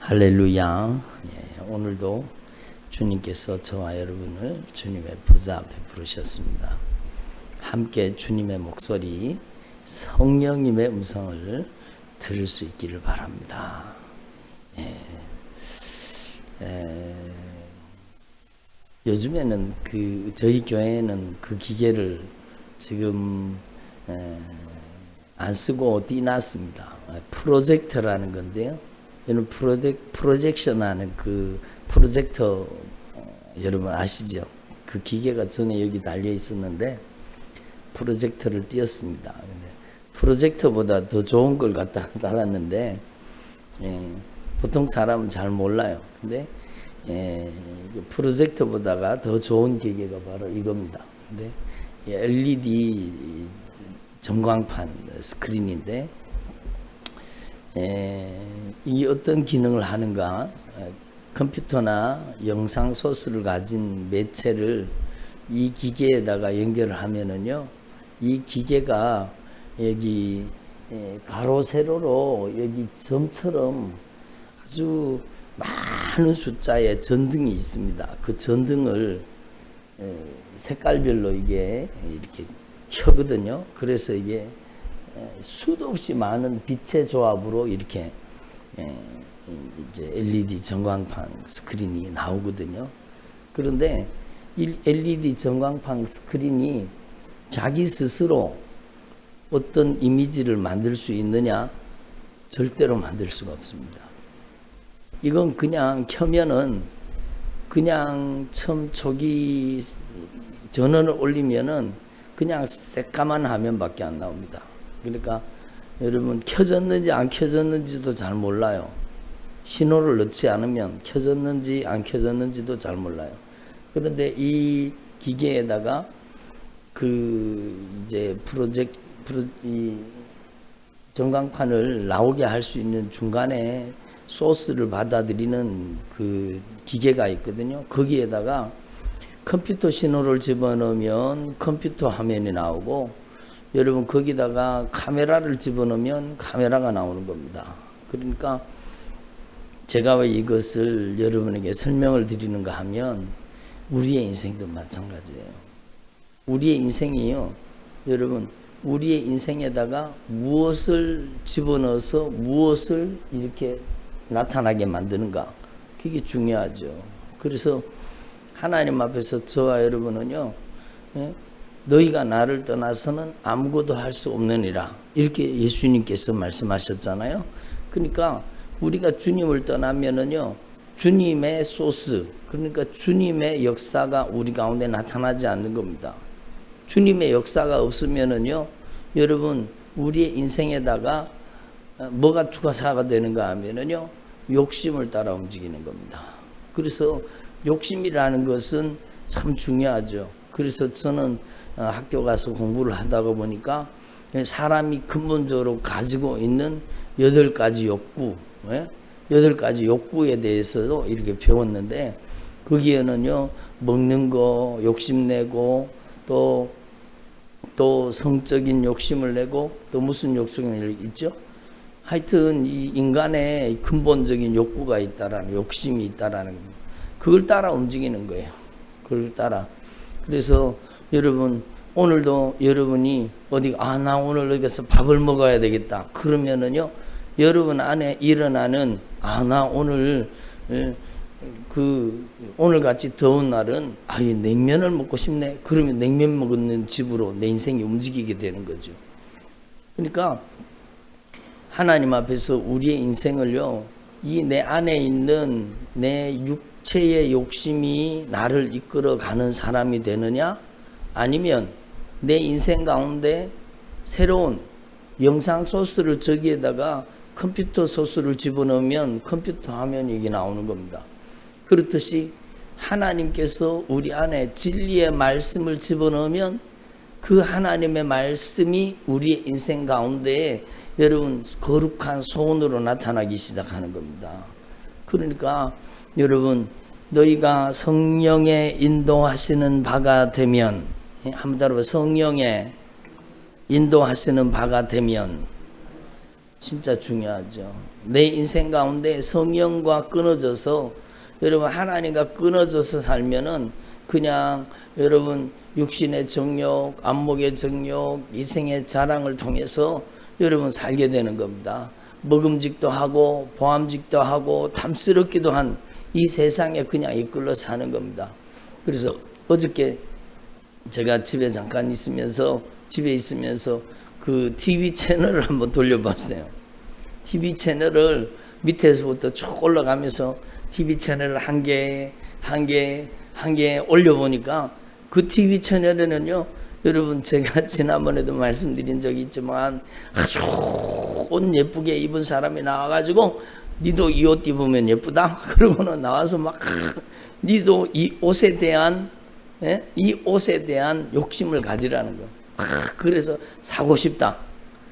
할렐루야. 오늘도 주님께서 저와 여러분을 주님의 보좌 앞에 부르셨습니다. 함께 주님의 목소리, 성령님의 음성을 들을 수 있기를 바랍니다. 요즘에는 저희 교회에는 그 기계를 지금 안 쓰고 띄놨습니다. 프로젝터라는 건데요. 이는 프로젝션 하는 그 프로젝터 여러분 아시죠? 그 기계가 전에 여기 달려 있었는데 프로젝터를 띄었습니다. 프로젝터보다 더 좋은 걸 갖다 달았는데 보통 사람은 잘 몰라요. 근데 프로젝터보다가 더 좋은 기계가 바로 이겁니다. 근데 LED 전광판 스크린인데 이게 어떤 기능을 하는가? 컴퓨터나 영상 소스를 가진 매체를 이 기계에다가 연결을 하면은요, 이 기계가 여기 가로 세로로 여기 점처럼 아주 많은 숫자의 전등이 있습니다. 그 전등을 색깔별로 이게 이렇게 켜거든요. 그래서 이게 수도 없이 많은 빛의 조합으로 이렇게 이제 LED 전광판 스크린이 나오거든요. 그런데 이 LED 전광판 스크린이 자기 스스로 어떤 이미지를 만들 수 있느냐? 절대로 만들 수가 없습니다. 이건 그냥 켜면은 그냥 처음 초기 전원을 올리면은 그냥 새까만 화면밖에 안 나옵니다. 그러니까 여러분 켜졌는지 안 켜졌는지도 잘 몰라요. 신호를 넣지 않으면 켜졌는지 안 켜졌는지도 잘 몰라요. 그런데 이 기계에다가 이제 이 전광판을 나오게 할 수 있는 중간에 소스를 받아들이는 그 기계가 있거든요. 거기에다가 컴퓨터 신호를 집어넣으면 컴퓨터 화면이 나오고, 여러분 거기다가 카메라를 집어넣으면 카메라가 나오는 겁니다. 그러니까 제가 왜 이것을 여러분에게 설명을 드리는가 하면 우리의 인생도 마찬가지예요. 우리의 인생이요, 여러분 우리의 인생에다가 무엇을 집어넣어서 무엇을 이렇게 나타나게 만드는가, 그게 중요하죠. 그래서 하나님 앞에서 저와 여러분은요, 너희가 나를 떠나서는 아무것도 할 수 없느니라, 이렇게 예수님께서 말씀하셨잖아요. 그러니까 우리가 주님을 떠나면은요, 주님의 소스, 그러니까 주님의 역사가 우리 가운데 나타나지 않는 겁니다. 주님의 역사가 없으면은요, 여러분 우리의 인생에다가 뭐가 투과사가 되는가 하면은요, 욕심을 따라 움직이는 겁니다. 그래서 욕심이라는 것은 참 중요하죠. 그래서 저는 학교 가서 공부를 하다가 보니까 사람이 근본적으로 가지고 있는 8가지 욕구, 8가지 욕구에 대해서도 이렇게 배웠는데, 거기에는요, 먹는 거 욕심내고, 또 성적인 욕심을 내고, 또 무슨 욕심이 있죠? 하여튼 이 인간의 근본적인 욕구가 있다라는, 욕심이 있다라는 겁니다. 그걸 따라 움직이는 거예요. 그걸 따라. 그래서 여러분 오늘도 여러분이 나 오늘 여기 가서 밥을 먹어야 되겠다 그러면은요, 여러분 안에 일어나는 나 오늘 오늘 같이 더운 날은 이 냉면을 먹고 싶네, 그러면 냉면 먹는 집으로 내 인생이 움직이게 되는 거죠. 그러니까 하나님 앞에서 우리의 인생을요, 이 내 안에 있는 내 육체의 욕심이 나를 이끌어 가는 사람이 되느냐, 아니면 내 인생 가운데 새로운 영상 소스를 저기에다가 컴퓨터 소스를 집어넣으면 컴퓨터 화면이 이게 나오는 겁니다. 그렇듯이 하나님께서 우리 안에 진리의 말씀을 집어넣으면 그 하나님의 말씀이 우리의 인생 가운데에 여러분 거룩한 소원으로 나타나기 시작하는 겁니다. 그러니까 여러분 너희가 성령의 인도하시는 바가 되면, 한번 따라봐, 성령의 인도하시는 바가 되면 진짜 중요하죠. 내 인생 가운데 성령과 끊어져서 여러분 하나님과 끊어져서 살면은 그냥 여러분 육신의 정욕, 안목의 정욕, 이생의 자랑을 통해서 여러분 살게 되는 겁니다. 먹음직도 하고 보암직도 하고 탐스럽기도 한 이 세상에 그냥 이끌려 사는 겁니다. 그래서 어저께 제가 집에 잠깐 있으면서 그 TV 채널을 한번 돌려봤어요. TV 채널을 밑에서부터 쭉 올라가면서 TV 채널을 한 개 올려보니까 그 TV 채널에는요, 여러분 제가 지난번에도 말씀드린 적이 있지만 아주 옷 예쁘게 입은 사람이 나와가지고 니도 이 옷 입으면 예쁘다? 그러고는 나와서 막 니도 이 옷에 대한 욕심을 가지라는 거. 그래서 사고 싶다.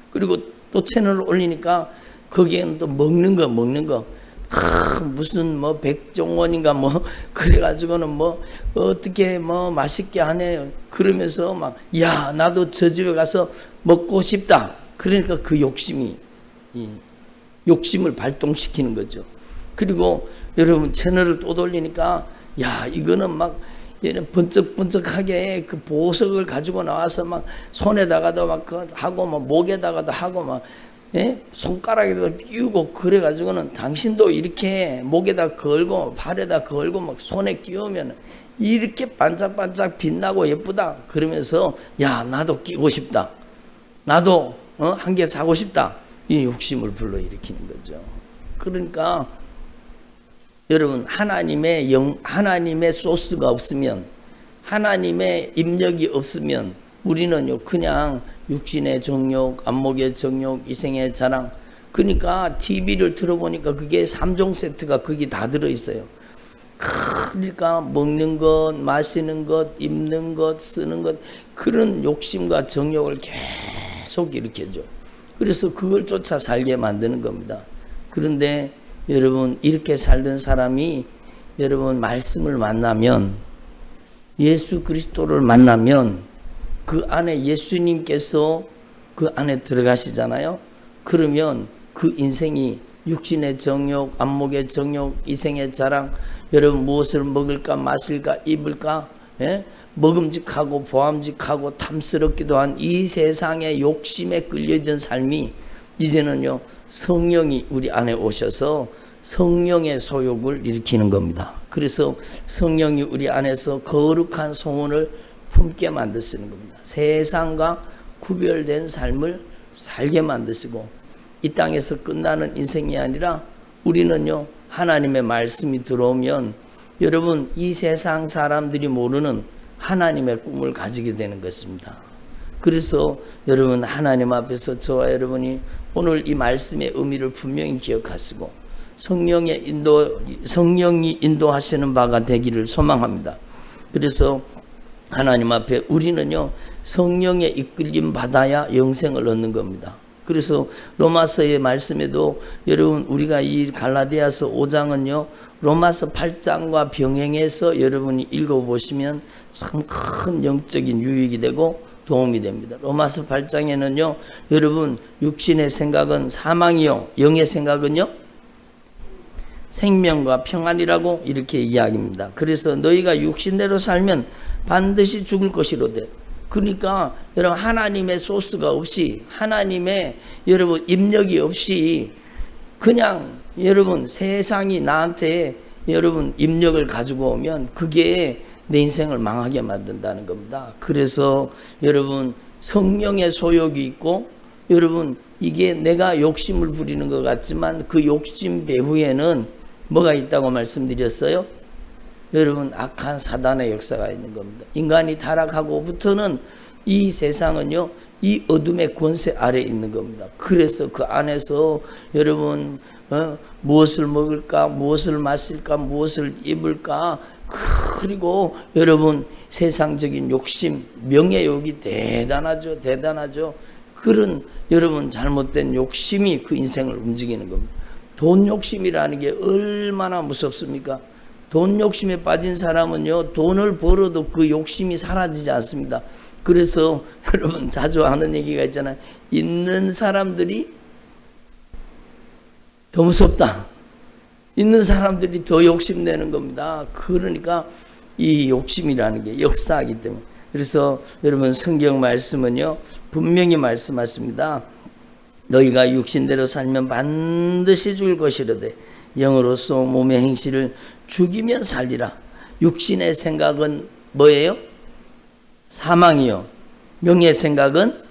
그리고 또 채널을 올리니까 거기에는 또 먹는 거. 무슨 뭐 백종원인가 뭐 그래가지고는 뭐 어떻게 뭐 맛있게 하네. 그러면서 막 야 나도 저 집에 가서 먹고 싶다. 그러니까 그 욕심을 발동시키는 거죠. 그리고 여러분 채널을 또 돌리니까 야 이거는 막 얘는 번쩍번쩍하게 그 보석을 가지고 나와서 막 손에다가도 막 하고 막 목에다가도 하고 막 손가락에도 끼우고 그래가지고는 당신도 이렇게 목에다 걸고 발에다 걸고 막 손에 끼우면 이렇게 반짝반짝 빛나고 예쁘다. 그러면서 야 나도 끼고 싶다. 나도 한 개 사고 싶다. 이 욕심을 불러일으키는 거죠. 그러니까 여러분 하나님의 소스가 없으면, 하나님의 입력이 없으면 우리는요 그냥 육신의 정욕, 안목의 정욕, 이생의 자랑. 그러니까 TV를 틀어보니까 그게 3종 세트가 거기 다 들어있어요. 그러니까 먹는 것, 마시는 것, 입는 것, 쓰는 것, 그런 욕심과 정욕을 계속 일으켜줘. 그래서 그걸 쫓아 살게 만드는 겁니다. 그런데 여러분 이렇게 살던 사람이 여러분 말씀을 만나면, 예수 그리스도를 만나면 그 안에 예수님께서 그 안에 들어가시잖아요. 그러면 그 인생이 육신의 정욕, 안목의 정욕, 이생의 자랑, 여러분 무엇을 먹을까 마실까 입을까 먹음직하고 보암직하고 탐스럽기도 한 이 세상의 욕심에 끌려있던 삶이 이제는요 성령이 우리 안에 오셔서 성령의 소욕을 일으키는 겁니다. 그래서 성령이 우리 안에서 거룩한 소원을 품게 만드시는 겁니다. 세상과 구별된 삶을 살게 만드시고, 이 땅에서 끝나는 인생이 아니라 우리는요 하나님의 말씀이 들어오면 여러분 이 세상 사람들이 모르는 하나님의 꿈을 가지게 되는 것입니다. 그래서 여러분 하나님 앞에서 저와 여러분이 오늘 이 말씀의 의미를 분명히 기억하시고 성령이 인도하시는 바가 되기를 소망합니다. 그래서 하나님 앞에 우리는요 성령의 이끌림 받아야 영생을 얻는 겁니다. 그래서 로마서의 말씀에도 여러분 우리가 이 갈라디아서 5장은요 로마서 8장과 병행해서 여러분이 읽어보시면 참 큰 영적인 유익이 되고 도움이 됩니다. 로마서 8장에는요 여러분 육신의 생각은 사망이요 영의 생각은요 생명과 평안이라고 이렇게 이야기합니다. 그래서 너희가 육신대로 살면 반드시 죽을 것이로되, 그러니까 여러분 하나님의 소스가 없이, 하나님의 여러분 입력이 없이 그냥 여러분 세상이 나한테 여러분 입력을 가지고 오면 그게 내 인생을 망하게 만든다는 겁니다. 그래서 여러분 성령의 소욕이 있고, 여러분 이게 내가 욕심을 부리는 것 같지만 그 욕심 배후에는 뭐가 있다고 말씀드렸어요? 여러분 악한 사단의 역사가 있는 겁니다. 인간이 타락하고부터는 이 세상은요 이 어둠의 권세 아래 있는 겁니다. 그래서 그 안에서 여러분 무엇을 먹을까, 무엇을 마실까, 무엇을 입을까, 그리고 여러분 세상적인 욕심, 명예욕이 대단하죠. 그런 여러분 잘못된 욕심이 그 인생을 움직이는 겁니다. 돈 욕심이라는 게 얼마나 무섭습니까? 돈 욕심에 빠진 사람은요 돈을 벌어도 그 욕심이 사라지지 않습니다. 그래서 여러분 자주 하는 얘기가 있잖아요. 있는 사람들이 더 무섭다. 있는 사람들이 더 욕심내는 겁니다. 그러니까 이 욕심이라는 게 역사이기 때문에. 그래서 여러분 성경 말씀은요 분명히 말씀하십니다. 너희가 육신대로 살면 반드시 죽을 것이로되 영으로서 몸의 행실을 죽이면 살리라. 육신의 생각은 뭐예요? 사망이요. 영의 생각은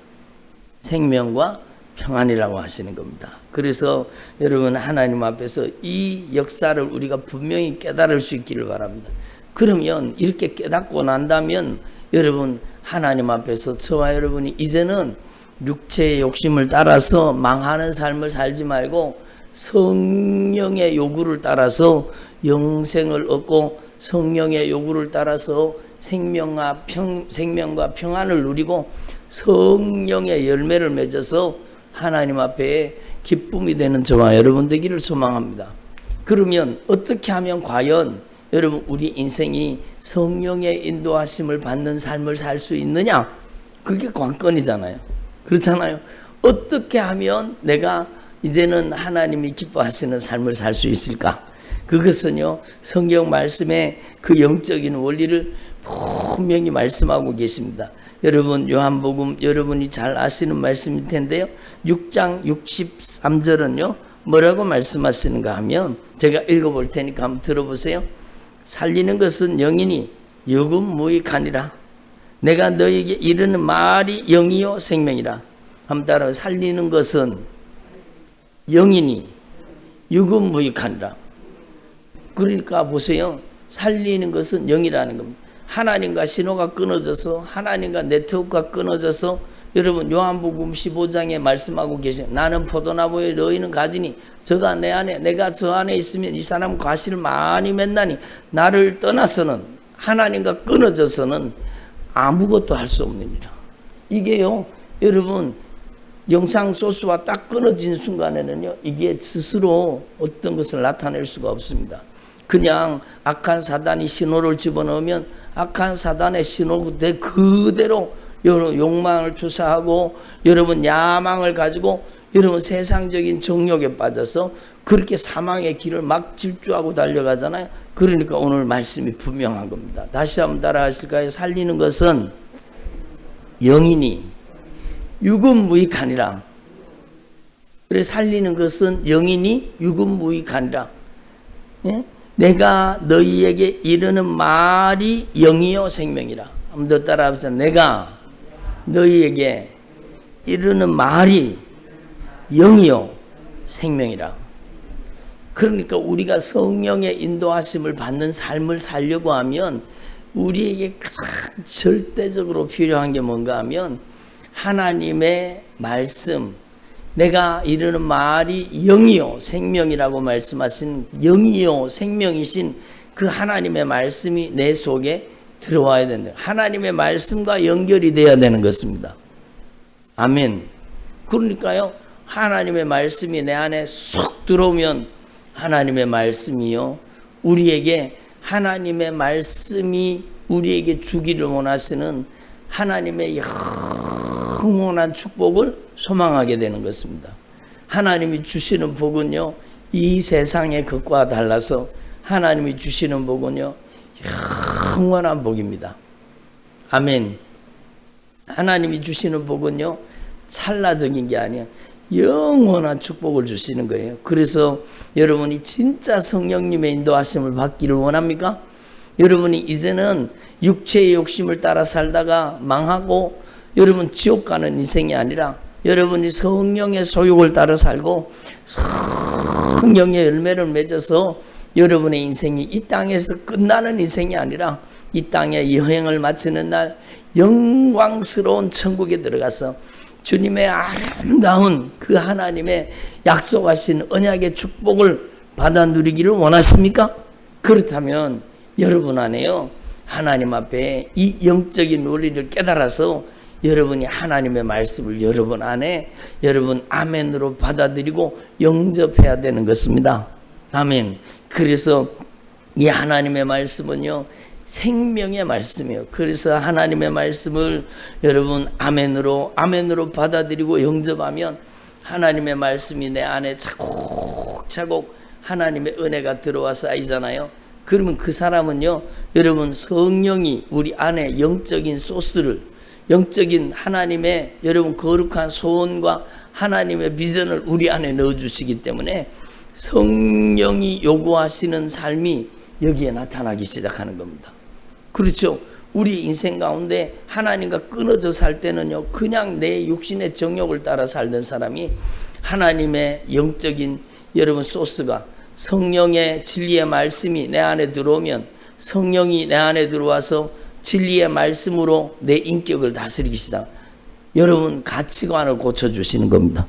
생명과 평안이라고 하시는 겁니다. 그래서 여러분 하나님 앞에서 이 역사를 우리가 분명히 깨달을 수 있기를 바랍니다. 그러면 이렇게 깨닫고 난다면 여러분 하나님 앞에서 저와 여러분이 이제는 육체의 욕심을 따라서 망하는 삶을 살지 말고 성령의 요구를 따라서 영생을 얻고 성령의 요구를 따라서 생명과 평안을 누리고 성령의 열매를 맺어서 하나님 앞에 기쁨이 되는 저와 여러분 되기를 소망합니다. 그러면 어떻게 하면 과연 여러분 우리 인생이 성령의 인도하심을 받는 삶을 살 수 있느냐? 그게 관건이잖아요. 그렇잖아요. 어떻게 하면 내가 이제는 하나님이 기뻐하시는 삶을 살 수 있을까? 그것은요 성경 말씀에 그 영적인 원리를 분명히 말씀하고 계십니다. 여러분 요한복음 여러분이 잘 아시는 말씀일 텐데요 6장 63절은요 뭐라고 말씀하시는가 하면 제가 읽어볼 테니까 한번 들어보세요. 살리는 것은 영이니 육은 무익하니라. 내가 너에게 이르는 말이 영이요 생명이라. 한번 따라 살리는 것은 영이니 육은 무익하니라. 그러니까 보세요. 살리는 것은 영이라는 겁니다. 하나님과 신호가 끊어져서 하나님과 네트워크가 끊어져서 여러분 요한복음 15장에 말씀하고 계세요. 나는 포도나무에 너희는 가지니 저가 내 안에 내가 저 안에 있으면 이 사람은 과실을 많이 맺나니 나를 떠나서는 하나님과 끊어져서는 아무것도 할 수 없는 일이라. 이게요 여러분 영상 소스와 딱 끊어진 순간에는요 이게 스스로 어떤 것을 나타낼 수가 없습니다. 그냥 악한 사단이 신호를 집어넣으면 악한 사단의 신호 그대로 여러분 욕망을 투사하고 여러분 야망을 가지고 여러분 세상적인 정욕에 빠져서 그렇게 사망의 길을 막 질주하고 달려가잖아요. 그러니까 오늘 말씀이 분명한 겁니다. 다시 한번 따라 하실까요? 살리는 것은 영이니 육은 무익하니라. 그래 살리는 것은 영이니 육은 무익하니라. 예? 내가 너희에게 이르는 말이 영이요 생명이라. 한번 더 따라하면서 내가 너희에게 이르는 말이 영이요 생명이라. 그러니까 우리가 성령의 인도하심을 받는 삶을 살려고 하면 우리에게 가장 절대적으로 필요한 게 뭔가 하면 하나님의 말씀, 내가 이르는 말이 영이요 생명이라고 말씀하신 영이요 생명이신 그 하나님의 말씀이 내 속에 들어와야 된다. 하나님의 말씀과 연결이 돼야 되는 것입니다. 아멘. 그러니까요 하나님의 말씀이 내 안에 쏙 들어오면 하나님의 말씀이요 우리에게 하나님의 말씀이 우리에게 주기를 원하시는 하나님의 영원한 축복을 소망하게 되는 것입니다. 하나님이 주시는 복은요 이 세상의 것과 달라서 하나님이 주시는 복은요 영원한 복입니다. 아멘. 하나님이 주시는 복은요 찰나적인 게 아니에요. 영원한 축복을 주시는 거예요. 그래서 여러분이 진짜 성령님의 인도하심을 받기를 원합니까? 여러분이 이제는 육체의 욕심을 따라 살다가 망하고 여러분 지옥 가는 인생이 아니라 여러분이 성령의 소욕을 따라 살고 성령의 열매를 맺어서 여러분의 인생이 이 땅에서 끝나는 인생이 아니라 이 땅의 여행을 마치는 날 영광스러운 천국에 들어가서 주님의 아름다운 그 하나님의 약속하신 언약의 축복을 받아 누리기를 원하십니까? 그렇다면 여러분 안에요 하나님 앞에 이 영적인 논리를 깨달아서 여러분이 하나님의 말씀을 여러분 안에 여러분 아멘으로 받아들이고 영접해야 되는 것입니다. 아멘. 그래서 이 하나님의 말씀은요 생명의 말씀이에요. 그래서 하나님의 말씀을 여러분 아멘으로 받아들이고 영접하면 하나님의 말씀이 내 안에 차곡차곡 하나님의 은혜가 들어와 쌓이잖아요. 그러면 그 사람은요, 여러분 성령이 우리 안에 영적인 소스를, 영적인 하나님의 여러분 거룩한 소원과 하나님의 비전을 우리 안에 넣어주시기 때문에 성령이 요구하시는 삶이 여기에 나타나기 시작하는 겁니다. 그렇죠. 우리 인생 가운데 하나님과 끊어져 살 때는요, 그냥 내 육신의 정욕을 따라 살던 사람이 하나님의 영적인 여러분 소스가 성령의 진리의 말씀이 내 안에 들어오면, 성령이 내 안에 들어와서 진리의 말씀으로 내 인격을 다스리기 시작. 여러분 가치관을 고쳐주시는 겁니다.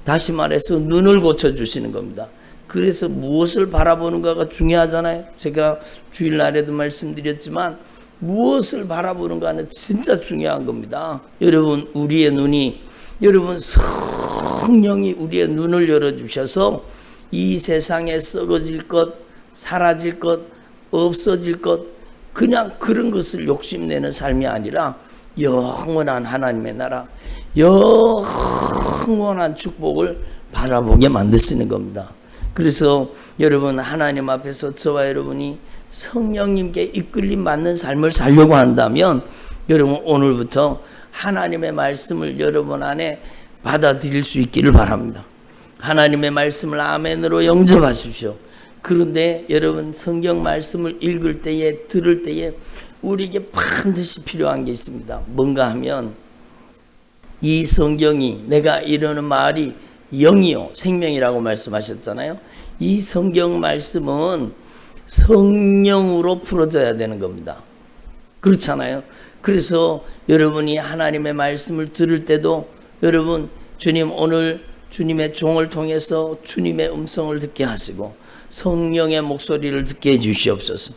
다시 말해서 눈을 고쳐주시는 겁니다. 그래서 무엇을 바라보는가가 중요하잖아요. 제가 주일날에도 말씀드렸지만 무엇을 바라보는가는 진짜 중요한 겁니다. 여러분 우리의 눈이, 여러분 성령이 우리의 눈을 열어주셔서 이 세상에 썩어질 것, 사라질 것, 없어질 것, 그냥 그런 것을 욕심내는 삶이 아니라 영원한 하나님의 나라, 영원한 축복을 바라보게 만드시는 겁니다. 그래서 여러분 하나님 앞에서 저와 여러분이 성령님께 이끌림 받는 삶을 살려고 한다면 여러분 오늘부터 하나님의 말씀을 여러분 안에 받아들일 수 있기를 바랍니다. 하나님의 말씀을 아멘으로 영접하십시오. 그런데 여러분 성경 말씀을 읽을 때에, 들을 때에 우리에게 반드시 필요한 게 있습니다. 뭔가 하면 이 성경이, 내가 이르는 말이 영이요 생명이라고 말씀하셨잖아요. 이 성경 말씀은 성령으로 풀어져야 되는 겁니다. 그렇잖아요. 그래서 여러분이 하나님의 말씀을 들을 때도 여러분 주님 오늘 주님의 종을 통해서 주님의 음성을 듣게 하시고 성령의 목소리를 듣게 해 주시옵소서.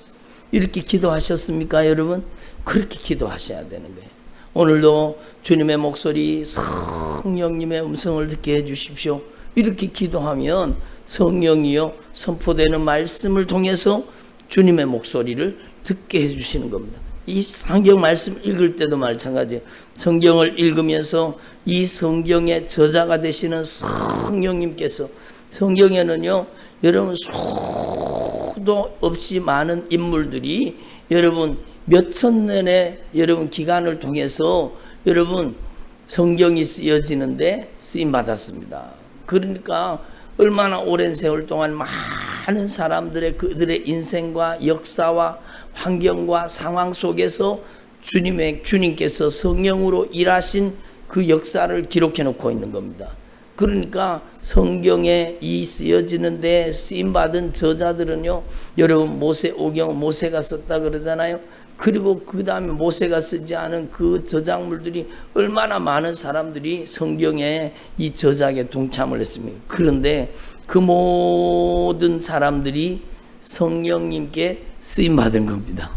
이렇게 기도하셨습니까 여러분? 그렇게 기도하셔야 되는 거예요. 오늘도 주님의 목소리, 성령님의 음성을 듣게 해 주십시오. 이렇게 기도하면 성령이요 선포되는 말씀을 통해서 주님의 목소리를 듣게 해 주시는 겁니다. 이 성경 말씀 읽을 때도 마찬가지예요. 성경을 읽으면서 이 성경의 저자가 되시는 성령님께서, 성경에는요 여러분 수도 없이 많은 인물들이 여러분 몇천 년의 여러분 기간을 통해서 여러분 성경이 쓰여지는데 쓰임 받았습니다. 그러니까 얼마나 오랜 세월 동안 많은 사람들의 그들의 인생과 역사와 환경과 상황 속에서 주님께서 성령으로 일하신 그 역사를 기록해 놓고 있는 겁니다. 그러니까 성경에 이 쓰여지는데 쓰임받은 저자들은요 여러분 모세오경 모세가 썼다 그러잖아요. 그리고 그 다음에 모세가 쓰지 않은 그 저작물들이 얼마나 많은 사람들이 성경에 이 저작에 동참을 했습니까? 그런데 그 모든 사람들이 성령님께 쓰임받은 겁니다.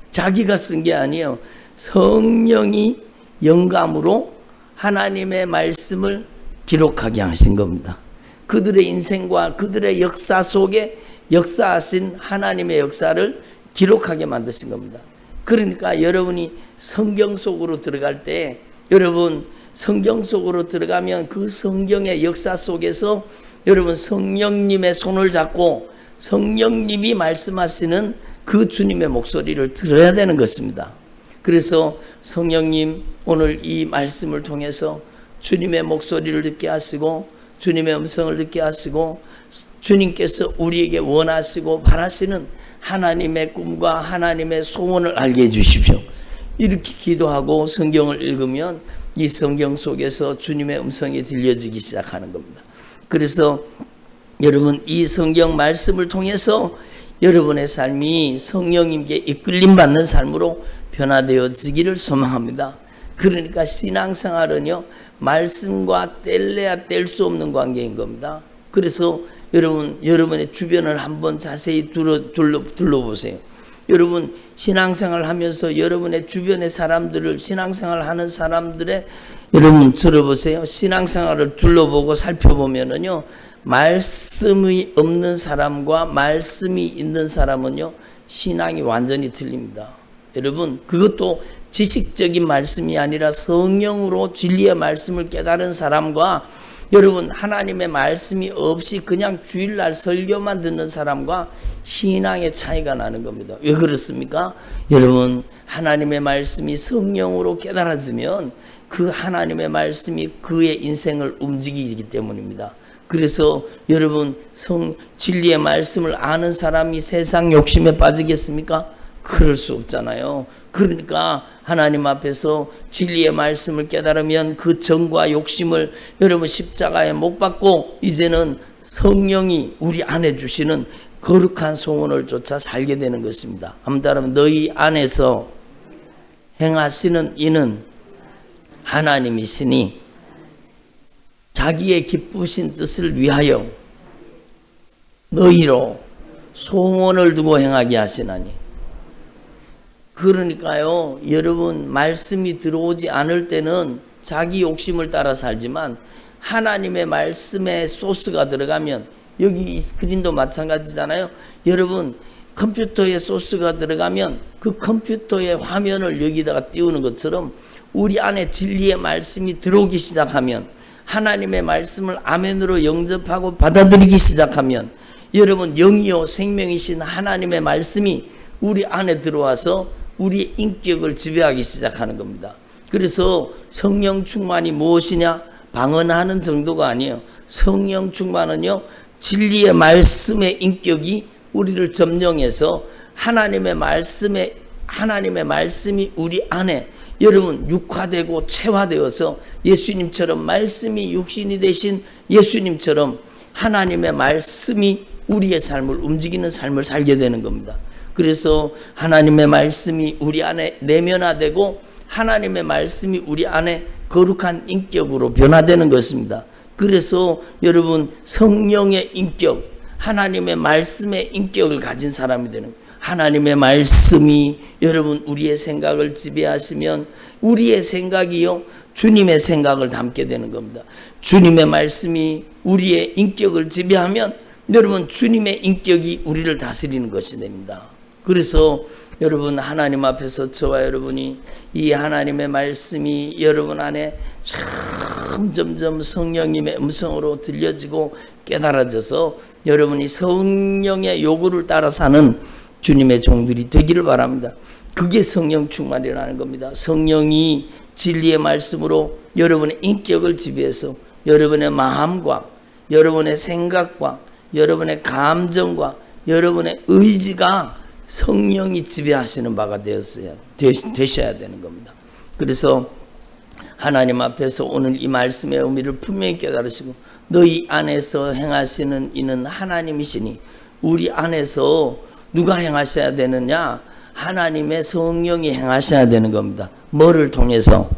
자기가 쓴 게 아니에요. 성령이 영감으로 하나님의 말씀을 기록하게 하신 겁니다. 그들의 인생과 그들의 역사 속에 역사하신 하나님의 역사를 기록하게 만드신 겁니다. 그러니까 여러분이 성경 속으로 들어갈 때, 여러분 성경 속으로 들어가면 그 성경의 역사 속에서 여러분 성령님의 손을 잡고 성령님이 말씀하시는 그 주님의 목소리를 들어야 되는 것입니다. 그래서 성령님 오늘 이 말씀을 통해서 주님의 목소리를 듣게 하시고 주님의 음성을 듣게 하시고 주님께서 우리에게 원하시고 바라시는 하나님의 꿈과 하나님의 소원을 알게 해주십시오. 이렇게 기도하고 성경을 읽으면 이 성경 속에서 주님의 음성이 들려지기 시작하는 겁니다. 그래서 여러분 이 성경 말씀을 통해서 여러분의 삶이 성령님께 이끌림 받는 삶으로 변화되어지기를 소망합니다. 그러니까 신앙생활은요 말씀과 뗄래야 뗄 수 없는 관계인 겁니다. 그래서 여러분의 주변을 한번 자세히 둘러보세요. 여러분 신앙생활 하면서 여러분의 주변의 사람들을, 신앙생활 하는 사람들의 여러분 들어보세요. 신앙생활을 둘러보고 살펴보면은요 말씀이 없는 사람과 말씀이 있는 사람은요 신앙이 완전히 틀립니다. 여러분 그것도 지식적인 말씀이 아니라 성령으로 진리의 말씀을 깨달은 사람과 여러분, 하나님의 말씀이 없이 그냥 주일날 설교만 듣는 사람과 신앙의 차이가 나는 겁니다. 왜 그렇습니까? 여러분, 하나님의 말씀이 성령으로 깨달아지면 그 하나님의 말씀이 그의 인생을 움직이기 때문입니다. 그래서 여러분, 진리의 말씀을 아는 사람이 세상 욕심에 빠지겠습니까? 그럴 수 없잖아요. 그러니까 하나님 앞에서 진리의 말씀을 깨달으면 그 정과 욕심을 여러분 십자가에 못 박고 이제는 성령이 우리 안에 주시는 거룩한 소원을 쫓아 살게 되는 것입니다. 한번 따라하면 너희 안에서 행하시는 이는 하나님이시니 자기의 기쁘신 뜻을 위하여 너희로 소원을 두고 행하게 하시나니. 그러니까요, 여러분, 말씀이 들어오지 않을 때는 자기 욕심을 따라 살지만 하나님의 말씀에 소스가 들어가면, 여기 이 스크린도 마찬가지잖아요. 여러분, 컴퓨터에 소스가 들어가면 그 컴퓨터의 화면을 여기다가 띄우는 것처럼 우리 안에 진리의 말씀이 들어오기 시작하면, 하나님의 말씀을 아멘으로 영접하고 받아들이기 시작하면, 여러분, 영이요 생명이신 하나님의 말씀이 우리 안에 들어와서 우리의 인격을 지배하기 시작하는 겁니다. 그래서 성령 충만이 무엇이냐? 방언하는 정도가 아니에요. 성령 충만은요, 진리의 말씀의 인격이 우리를 점령해서 하나님의 말씀이 우리 안에 여러분 육화되고 체화되어서 예수님처럼 말씀이 육신이 되신 예수님처럼 하나님의 말씀이 우리의 삶을 움직이는 삶을 살게 되는 겁니다. 그래서 하나님의 말씀이 우리 안에 내면화되고 하나님의 말씀이 우리 안에 거룩한 인격으로 변화되는 것입니다. 그래서 여러분, 성령의 인격, 하나님의 말씀의 인격을 가진 사람이 되는, 하나님의 말씀이 여러분 우리의 생각을 지배하시면 우리의 생각이요 주님의 생각을 담게 되는 겁니다. 주님의 말씀이 우리의 인격을 지배하면 여러분 주님의 인격이 우리를 다스리는 것이 됩니다. 그래서 여러분, 하나님 앞에서 저와 여러분이 이 하나님의 말씀이 여러분 안에 점점 성령님의 음성으로 들려지고 깨달아져서 여러분이 성령의 요구를 따라 사는 주님의 종들이 되기를 바랍니다. 그게 성령 충만이라는 겁니다. 성령이 진리의 말씀으로 여러분의 인격을 지배해서 여러분의 마음과 여러분의 생각과 여러분의 감정과 여러분의 의지가 성령이 지배하시는 바가 되셔야 되는 겁니다. 그래서 하나님 앞에서 오늘 이 말씀의 의미를 분명히 깨달으시고, 너희 안에서 행하시는 이는 하나님이시니, 우리 안에서 누가 행하셔야 되느냐? 하나님의 성령이 행하셔야 되는 겁니다. 뭐를 통해서?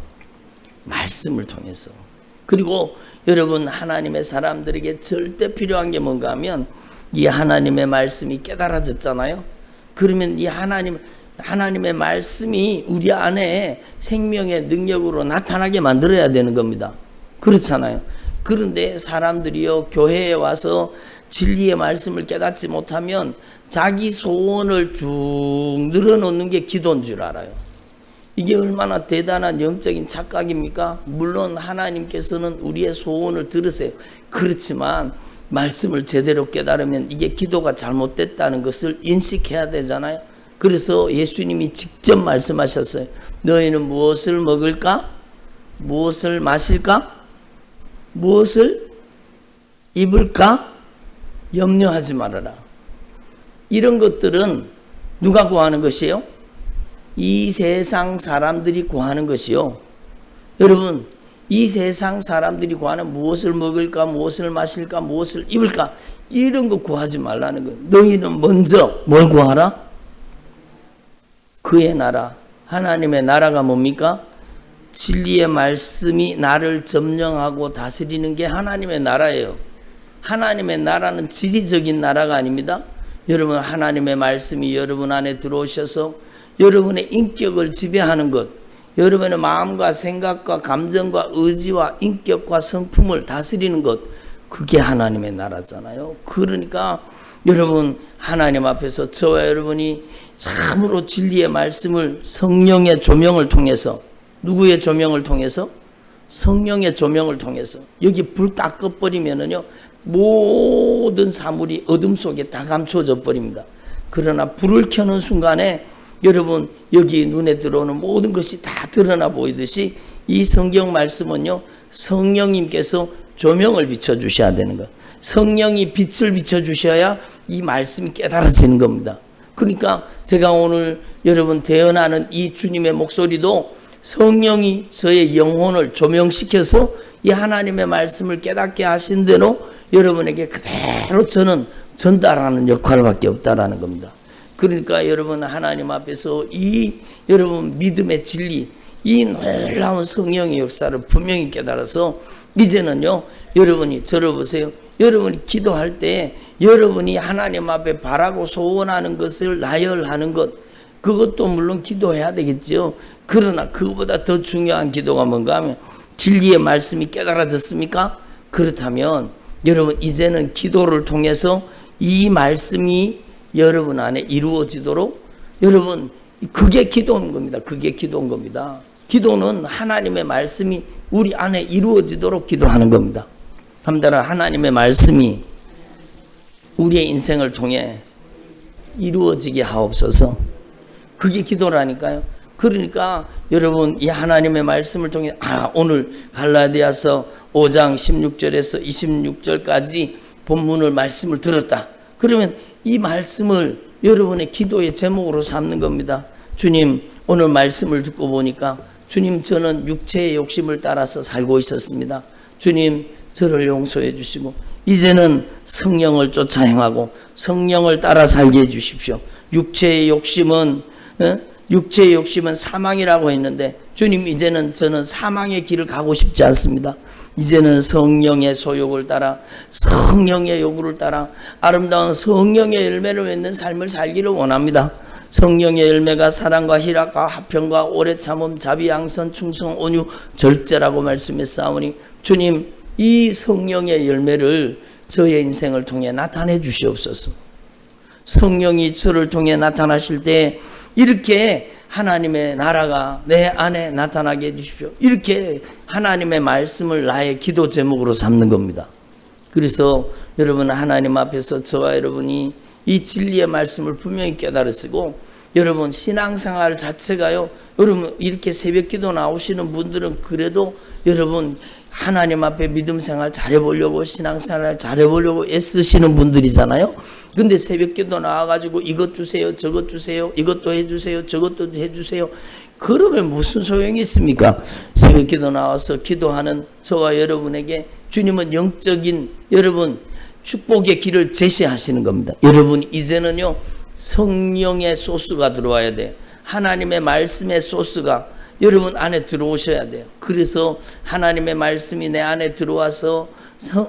말씀을 통해서. 그리고 여러분, 하나님의 사람들에게 절대 필요한 게 뭔가 하면 이 하나님의 말씀이 깨달아졌잖아요. 그러면 이 하나님의 말씀이 우리 안에 생명의 능력으로 나타나게 만들어야 되는 겁니다. 그렇잖아요. 그런데 사람들이요, 교회에 와서 진리의 말씀을 깨닫지 못하면 자기 소원을 쭉 늘어놓는 게 기도인 줄 알아요. 이게 얼마나 대단한 영적인 착각입니까? 물론 하나님께서는 우리의 소원을 들으세요. 그렇지만 말씀을 제대로 깨달으면 이게 기도가 잘못됐다는 것을 인식해야 되잖아요. 그래서 예수님이 직접 말씀하셨어요. 너희는 무엇을 먹을까? 무엇을 마실까? 무엇을 입을까? 염려하지 말아라. 이런 것들은 누가 구하는 것이에요? 이 세상 사람들이 구하는 것이요. 여러분, 이 세상 사람들이 구하는 무엇을 먹을까, 무엇을 마실까, 무엇을 입을까, 이런 거 구하지 말라는 거예요. 너희는 먼저 뭘 구하라? 그의 나라, 하나님의 나라가 뭡니까? 진리의 말씀이 나를 점령하고 다스리는 게 하나님의 나라예요. 하나님의 나라는 지리적인 나라가 아닙니다. 여러분, 하나님의 말씀이 여러분 안에 들어오셔서 여러분의 인격을 지배하는 것, 여러분의 마음과 생각과 감정과 의지와 인격과 성품을 다스리는 것, 그게 하나님의 나라잖아요. 그러니까 여러분, 하나님 앞에서 저와 여러분이 참으로 진리의 말씀을 성령의 조명을 통해서, 누구의 조명을 통해서? 성령의 조명을 통해서 여기 불 딱 꺼버리면은요 모든 사물이 어둠 속에 다 감춰져 버립니다. 그러나 불을 켜는 순간에 여러분 여기 눈에 들어오는 모든 것이 다 드러나 보이듯이 이 성경 말씀은요 성령님께서 조명을 비춰주셔야 되는 것. 성령이 빛을 비춰주셔야 이 말씀이 깨달아지는 겁니다. 그러니까 제가 오늘 여러분 대언하는 이 주님의 목소리도 성령이 저의 영혼을 조명시켜서 이 하나님의 말씀을 깨닫게 하신 대로 여러분에게 그대로 저는 전달하는 역할밖에 없다라는 겁니다. 그러니까 여러분 하나님 앞에서 이 여러분 믿음의 진리, 이 놀라운 성령의 역사를 분명히 깨달아서 이제는요 여러분이 저를 보세요. 여러분이 기도할 때 여러분이 하나님 앞에 바라고 소원하는 것을 나열하는 것, 그것도 물론 기도해야 되겠지요. 그러나 그것보다 더 중요한 기도가 뭔가 하면 진리의 말씀이 깨달아졌습니까? 그렇다면 여러분 이제는 기도를 통해서 이 말씀이 여러분 안에 이루어지도록 여러분 그게 기도인 겁니다. 그게 기도인 겁니다. 기도는 하나님의 말씀이 우리 안에 이루어지도록 기도하는 겁니다. 함따라 하나님의 말씀이 우리의 인생을 통해 이루어지게 하옵소서. 그게 기도라니까요. 그러니까 여러분 이 하나님의 말씀을 통해 오늘 갈라디아서 5장 16절에서 26절까지 본문을 말씀을 들었다. 그러면 이 말씀을 여러분의 기도의 제목으로 삼는 겁니다. 주님 오늘 말씀을 듣고 보니까 주님 저는 육체의 욕심을 따라서 살고 있었습니다. 주님 저를 용서해 주시고 이제는 성령을 쫓아 행하고 성령을 따라 살게 해 주십시오. 육체의 욕심은 사망이라고 했는데 주님 이제는 저는 사망의 길을 가고 싶지 않습니다. 이제는 성령의 소욕을 따라 성령의 요구를 따라 아름다운 성령의 열매를 맺는 삶을 살기를 원합니다. 성령의 열매가 사랑과 희락과 화평과 오래 참음 자비 양선 충성 온유 절제라고 말씀했사오니 주님 이 성령의 열매를 저의 인생을 통해 나타내 주시옵소서. 성령이 저를 통해 나타나실 때 이렇게 하나님의 나라가 내 안에 나타나게 해주십시오. 이렇게 하나님의 말씀을 나의 기도 제목으로 삼는 겁니다. 그래서 여러분 하나님 앞에서 저와 여러분이 이 진리의 말씀을 분명히 깨달으시고 여러분 신앙생활 자체가요 여러분 이렇게 새벽기도 나오시는 분들은 그래도 여러분 하나님 앞에 믿음생활 잘해보려고 신앙생활 잘해보려고 애쓰시는 분들이잖아요. 근데 새벽기도 나와가지고 이것 주세요 저것 주세요 이것도 해주세요 저것도 해주세요 그러면 무슨 소용이 있습니까? 새벽기도 나와서 기도하는 저와 여러분에게 주님은 영적인 여러분 축복의 길을 제시하시는 겁니다. 여러분 이제는요 성령의 소스가 들어와야 돼요. 하나님의 말씀의 소스가 여러분 안에 들어오셔야 돼요. 그래서 하나님의 말씀이 내 안에 들어와서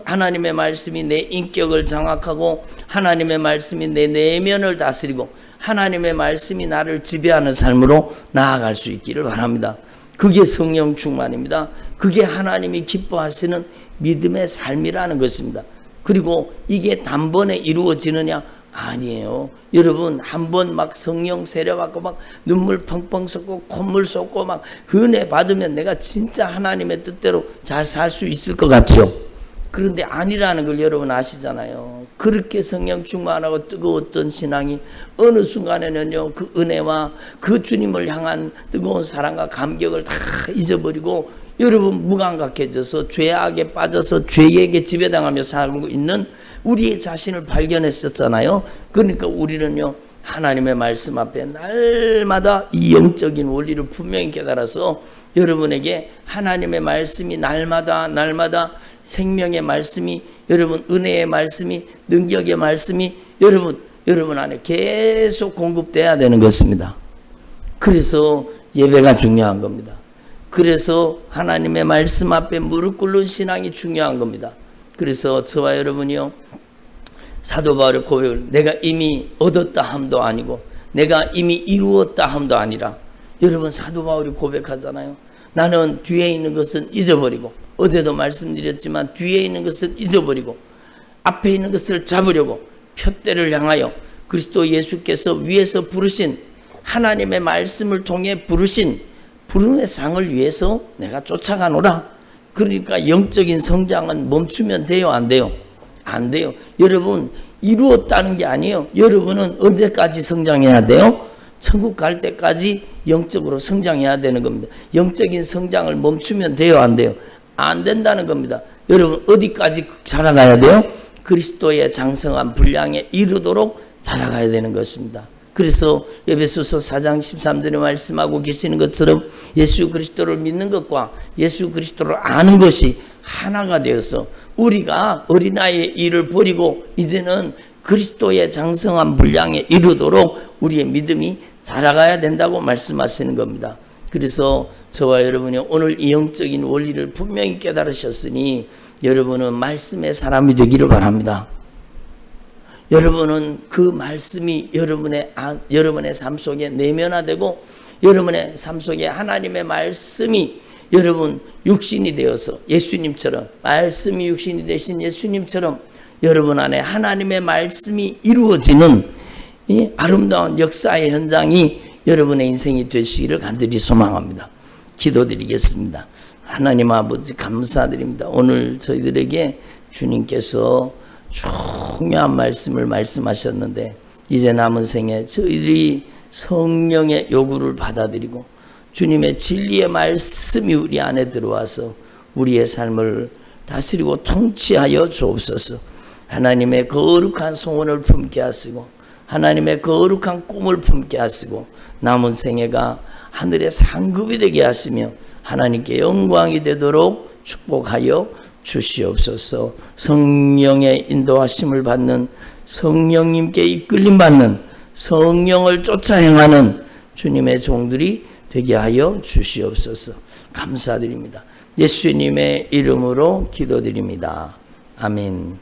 하나님의 말씀이 내 인격을 장악하고 하나님의 말씀이 내 내면을 다스리고 하나님의 말씀이 나를 지배하는 삶으로 나아갈 수 있기를 바랍니다. 그게 성령 충만입니다. 그게 하나님이 기뻐하시는 믿음의 삶이라는 것입니다. 그리고 이게 단번에 이루어지느냐? 아니에요. 여러분 한번 막 성령 세례받고 막 눈물 펑펑 쏟고 콧물 쏟고 막 은혜 받으면 내가 진짜 하나님의 뜻대로 잘 살 수 있을 것 같죠. 그런데 아니라는 걸 여러분 아시잖아요. 그렇게 성령 충만하고 뜨거웠던 신앙이 어느 순간에는요 그 은혜와 그 주님을 향한 뜨거운 사랑과 감격을 다 잊어버리고 여러분 무감각해져서 죄악에 빠져서 죄에게 지배당하며 살고 있는 우리의 자신을 발견했었잖아요. 그러니까 우리는요 하나님의 말씀 앞에 날마다 이 영적인 원리를 분명히 깨달아서 여러분에게 하나님의 말씀이 날마다 생명의 말씀이 여러분 은혜의 말씀이 능력의 말씀이 여러분 안에 계속 공급돼야 되는 것입니다. 그래서 예배가 중요한 겁니다. 그래서 하나님의 말씀 앞에 무릎 꿇는 신앙이 중요한 겁니다. 그래서 저와 여러분이요 사도 바울의 고백을 내가 이미 얻었다 함도 아니고 내가 이미 이루었다 함도 아니라 여러분 사도 바울이 고백하잖아요. 나는 뒤에 있는 것은 잊어버리고 어제도 말씀드렸지만 뒤에 있는 것은 잊어버리고 앞에 있는 것을 잡으려고 표대를 향하여 그리스도 예수께서 위에서 부르신 하나님의 말씀을 통해 부르신 부름의 상을 위해서 내가 쫓아가노라. 그러니까 영적인 성장은 멈추면 돼요, 안 돼요? 안 돼요. 여러분, 이루었다는 게 아니에요. 여러분은 언제까지 성장해야 돼요? 천국 갈 때까지 영적으로 성장해야 되는 겁니다. 영적인 성장을 멈추면 돼요, 안 돼요? 안 된다는 겁니다. 여러분, 어디까지 자라가야 돼요? 그리스도의 장성한 분량에 이르도록 자라가야 되는 것입니다. 그래서 에베소서 4장 13절에 말씀하고 계시는 것처럼 예수 그리스도를 믿는 것과 예수 그리스도를 아는 것이 하나가 되어서 우리가 어린아이의 일을 버리고 이제는 그리스도의 장성한 분량에 이르도록 우리의 믿음이 자라가야 된다고 말씀하시는 겁니다. 그래서 저와 여러분이 오늘 이 영적인 원리를 분명히 깨달으셨으니 여러분은 말씀의 사람이 되기를 바랍니다. 여러분은 그 말씀이 여러분의 삶 속에 내면화되고 여러분의 삶 속에 하나님의 말씀이 여러분 육신이 되어서 예수님처럼 말씀이 육신이 되신 예수님처럼 여러분 안에 하나님의 말씀이 이루어지는 이 아름다운 역사의 현장이 여러분의 인생이 되시기를 간절히 소망합니다. 기도드리겠습니다. 하나님 아버지 감사드립니다. 오늘 저희들에게 주님께서 중요한 말씀을 말씀하셨는데 이제 남은 생에 저희들이 성령의 요구를 받아들이고 주님의 진리의 말씀이 우리 안에 들어와서 우리의 삶을 다스리고 통치하여 주옵소서. 하나님의 거룩한 소원을 품게 하시고 하나님의 거룩한 꿈을 품게 하시고 남은 생애가 하늘의 상급이 되게 하시며 하나님께 영광이 되도록 축복하여 주시옵소서. 성령의 인도하심을 받는 성령님께 이끌림 받는 성령을 쫓아 행하는 주님의 종들이 되게 하여 주시옵소서. 감사드립니다. 예수님의 이름으로 기도드립니다. 아멘.